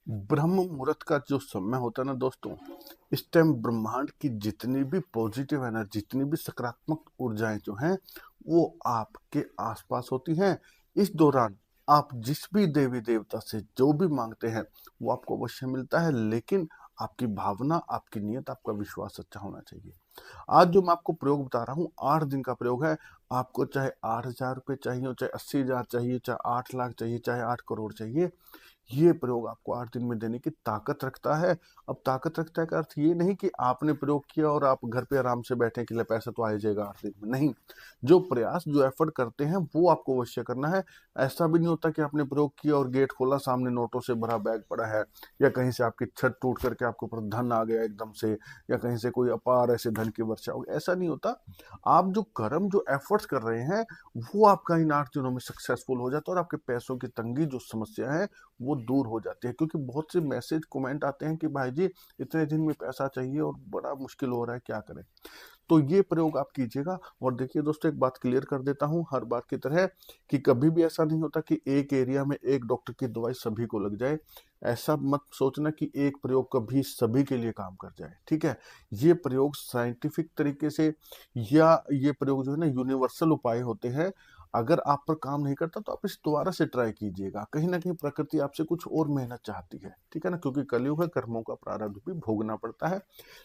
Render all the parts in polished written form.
ब्रह्म मुहूर्त का जो समय होता है ना दोस्तों, इस टाइम ब्रह्मांड की जितनी भी पॉजिटिव एनर्जी, जितनी भी सकारात्मक ऊर्जाएं जो हैं, वो आपके आसपास होती हैं। इस दौरान आप जिस भी देवी देवता से जो भी मांगते हैं वो आपको अवश्य मिलता है, लेकिन आपकी भावना, आपकी नियत, आपका विश्वास सच्चा होना चाहिए। आज जो मैं आपको प्रयोग बता रहा हूँ, 8 दिन का प्रयोग है। आपको चाहे 8,000 रुपये चाहिए हो, चाहे 80,000 चाहिए, चाहे 8 लाख चाहिए, चाहे 8 करोड़ चाहिए, ये प्रयोग आपको 8 दिन में देने की ताकत रखता है। अब ताकत रखता है का अर्थ ये नहीं कि आपने प्रयोग किया और आप घर पे आराम से बैठे के लिए पैसा तो आ ही जाएगा 8 दिन में, नहीं। जो प्रयास, जो एफर्ट करते हैं वो आपको अवश्य करना है। ऐसा भी नहीं होता कि आपने प्रयोग किया और गेट खोला, सामने नोटों से भरा बैग पड़ा है, या कहीं से आपकी छत टूट करके आपके ऊपर धन आ गया एकदम से, या कहीं से कोई अपार ऐसे धन की वर्षा हो गई, ऐसा नहीं होता। आप जो कर्म, जो एफर्ट्स कर रहे हैं, वो आपका इन 8 दिनों में सक्सेसफुल हो जाता है, और आपके पैसों की तंगी जो समस्या है वो दूर हो जाती है। क्योंकि बहुत से मैसेज, कमेंट आते हैं कि भाई जी इतने दिन में पैसा चाहिए और बड़ा मुश्किल हो रहा है, क्या करें। तो ये प्रयोग आप कीजिएगा। और देखिए दोस्तों, एक बात क्लियर कर देता हूँ हर बार की तरह, कि कभी भी ऐसा नहीं होता कि एक एरिया में एक डॉक्टर की दवाई सभी को लग जाए। ऐसा मत सोचना कि एक प्रयोग कभी सभी के लिए काम कर जाए, ठीक है। ये प्रयोग साइंटिफिक तरीके से, या ये प्रयोग जो है ना, यूनिवर्सल उपाय होते हैं। अगर आप पर काम नहीं करता तो आप इस दोबारा से ट्राई कीजिएगा। कहीं ना कहीं प्रकृति आपसे कुछ और मेहनत चाहती है, ठीक है ना, क्योंकि कलयुग है, कर्मों का प्रारब्ध भी भोगना पड़ता है।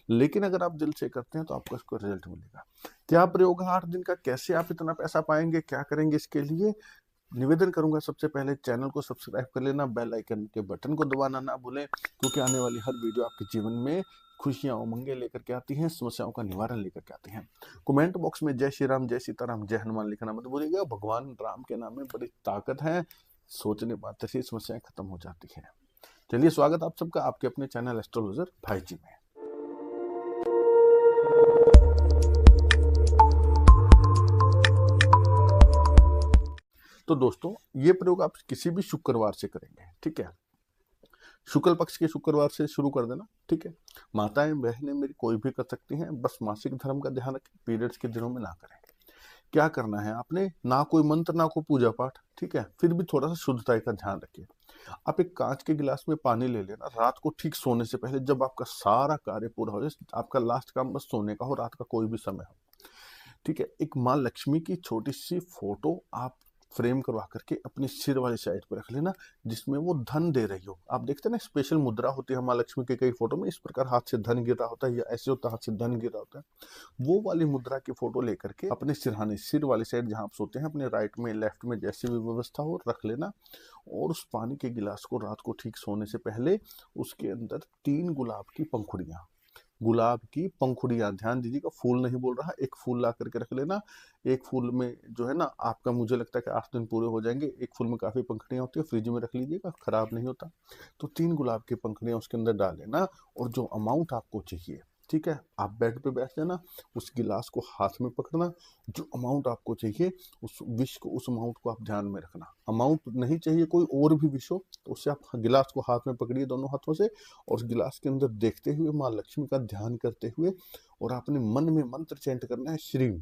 लेकिन अगर आप दिल से करते हैं तो आपको इसका रिजल्ट मिलेगा। क्या प्रयोग है 8 दिन का, कैसे आप इतना पैसा पाएंगे, क्या करेंगे, इसके लिए निवेदन करूंगा सबसे पहले चैनल को सब्सक्राइब कर लेना, बेल आइकन के बटन को दबाना ना भूलें, क्योंकि आने वाली हर वीडियो आपके जीवन में खुशियां, उमंगे लेकर के आती हैं, समस्याओं का निवारण लेकर के आती हैं। कमेंट बॉक्स में जय श्री राम, जय सीताराम, जय हनुमान लिखना मत भूलिएगा। भगवान राम के नाम में बड़ी ताकत है, सोचने मात्र से समस्याएं खत्म हो जाती है। चलिए, स्वागत आप सबका आपके अपने चैनल एस्ट्रोलॉजर भाई जी में। तो दोस्तों, ये प्रयोग आप किसी भी शुक्रवार से करेंगे, ठीक है। शुक्ल पक्ष के शुक्रवार से शुरू कर देना, ठीक है। माताएं बहनें मेरी कोई भी कर सकती हैं, बस मासिक धर्म का ध्यान रखें, पीरियड्स के दिनों में ना करें। क्या करना है आपने, ना कोई मंत्र, ना कोई पूजा पाठ, ठीक है। फिर भी थोड़ा सा शुद्धता का ध्यान रखिए। आप एक कांच के गिलास में पानी ले लेना, रात को ठीक सोने से पहले, जब आपका सारा कार्य पूरा हो जाए, आपका लास्ट काम बस सोने का हो, रात का कोई भी समय हो, ठीक है। एक माँ लक्ष्मी की छोटी सी फोटो आप फ्रेम करवा करके अपनी सिर वाली साइड पे रख लेना, जिसमें वो धन दे रही हो। आप देखते हैं ना, स्पेशल मुद्रा होती है माँ लक्ष्मी के कई फोटो में, इस प्रकार हाथ से धन गिर रहा होता है, या ऐसे होता है हाथ से धन गिर रहा होता है। वो वाली मुद्रा की फोटो लेकर के अपने सिरहाने, सिर वाली साइड जहां आप सोते हैं, अपने राइट में, लेफ्ट में, जैसी भी व्यवस्था हो रख लेना। और उस पानी के गिलास को रात को ठीक सोने से पहले, उसके अंदर 3 गुलाब की पंखुड़ियां, गुलाब की पंखुड़ियां, ध्यान दीजिएगा, फूल नहीं बोल रहा, एक फूल ला करके रख लेना। एक फूल में जो है ना आपका, मुझे लगता है कि 8 दिन पूरे हो जाएंगे। एक फूल में काफी पंखुड़ियां होती है, फ्रिज में रख लीजिएगा, खराब नहीं होता। तो 3 गुलाब की पंखुड़ियां उसके अंदर डाल लेना। और जो अमाउंट आपको चाहिए, ठीक है, आप बेड पे बैठ जाना, उस गिलास को हाथ में पकड़ना, जो अमाउंट आपको चाहिए उस विश को, उस अमाउंट को आप ध्यान में रखना। अमाउंट नहीं चाहिए कोई और भी विश हो, तो उससे आप गिलास को हाथ में पकड़िए दोनों हाथों से, और उस गिलास के अंदर देखते हुए, माँ लक्ष्मी का ध्यान करते हुए, और आपने मन में मंत्र चैंट करना है, श्रीम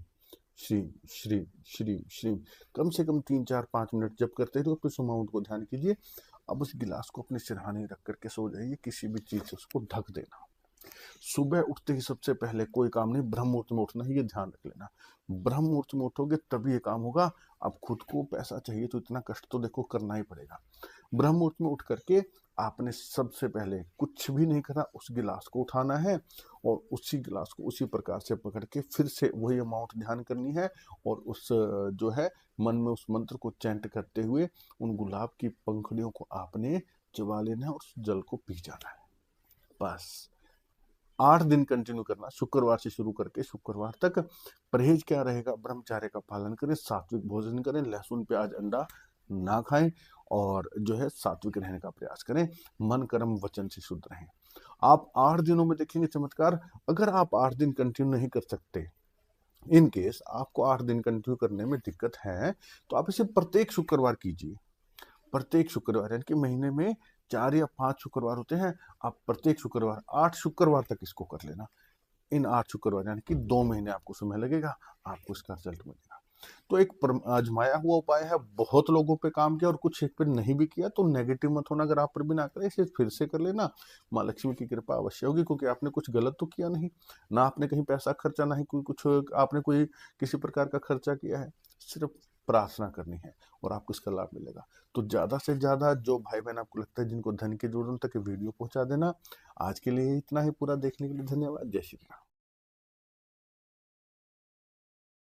श्रीम श्रीम श्रीम श्रीम। कम से कम 3, 4, 5 मिनट जब करते रहो, अपने अमाउंट को ध्यान कीजिए। अब उस गिलास को अपने सिरहाने रख करके सो जाइए, किसी भी चीज से उसको ढक देना। सुबह उठते ही सबसे पहले कोई काम नहीं, ब्रह्म मुहूर्त में उठना है, ये ध्यान रख लेना। ब्रह्म मुहूर्त में उठोगे तभी ये काम होगा। अब खुद को पैसा चाहिए तो इतना कष्ट तो देखो करना ही पड़ेगा। ब्रह्म मुहूर्त में उठ करके आपने सबसे पहले कुछ भी नहीं करना, उस गिलास को उठाना है, और उसी गिलास को उसी प्रकार से पकड़ के फिर से वही अमाउंट ध्यान करनी है, और उस जो है मन में उस मंत्र को चैंट करते हुए उन गुलाब की पंखुड़ियों को आपने चबा लेना है, और उस जल को पी जाना है। बस 8 दिन कंटिन्यू करना, शुक्रवार से शुरू करके शुक्रवार तक। परहेज क्या रहेगा, ब्रह्मचार्य का पालन करें, सात्विक भोजन करें, लहसुन प्याज अंडा ना खाएं, और जो है सात्विक रहने का प्रयास करें। मन कर्म वचन से शुद्ध रहें। आप 8 दिनों में देखेंगे चमत्कार। अगर आप 8 दिन कंटिन्यू नहीं कर सकते, इन केस आपको 8 दिन कंटिन्यू करने में दिक्कत है, तो आप इसे प्रत्येक शुक्रवार कीजिए। प्रत्येक शुक्रवार, यानी कि महीने में 4 या 5 शुक्रवार होते हैं, आप प्रत्येक शुक्रवार 8 शुक्रवार तक इसको कर लेना। इन 8 शुक्रवार यानी कि 2 महीने आपको समय लगेगा, आपको इसका रिजल्ट मिलेगा। तो एक आजमाया हुआ उपाय है, बहुत लोगों पे काम किया और कुछ एक पे नहीं भी किया, तो नेगेटिव मत होना, अगर आप पर भी ना करे इसे फिर से कर लेना, माँ लक्ष्मी की कृपा अवश्य होगी, क्योंकि आपने कुछ गलत तो किया नहीं, ना आपने कहीं पैसा खर्चा, ना ही कोई कुछ आपने कोई किसी प्रकार का खर्चा किया है, सिर्फ प्रार्थना करनी है और आपको इसका लाभ मिलेगा। तो ज़्यादा से ज़्यादा जो भाई-बहन आपको लगता है जिनको धन की ज़रूरत है, कि वीडियो पहुँचा देना। आज के लिए इतना ही, पूरा देखने के लिए धन्यवाद। जय श्री राम।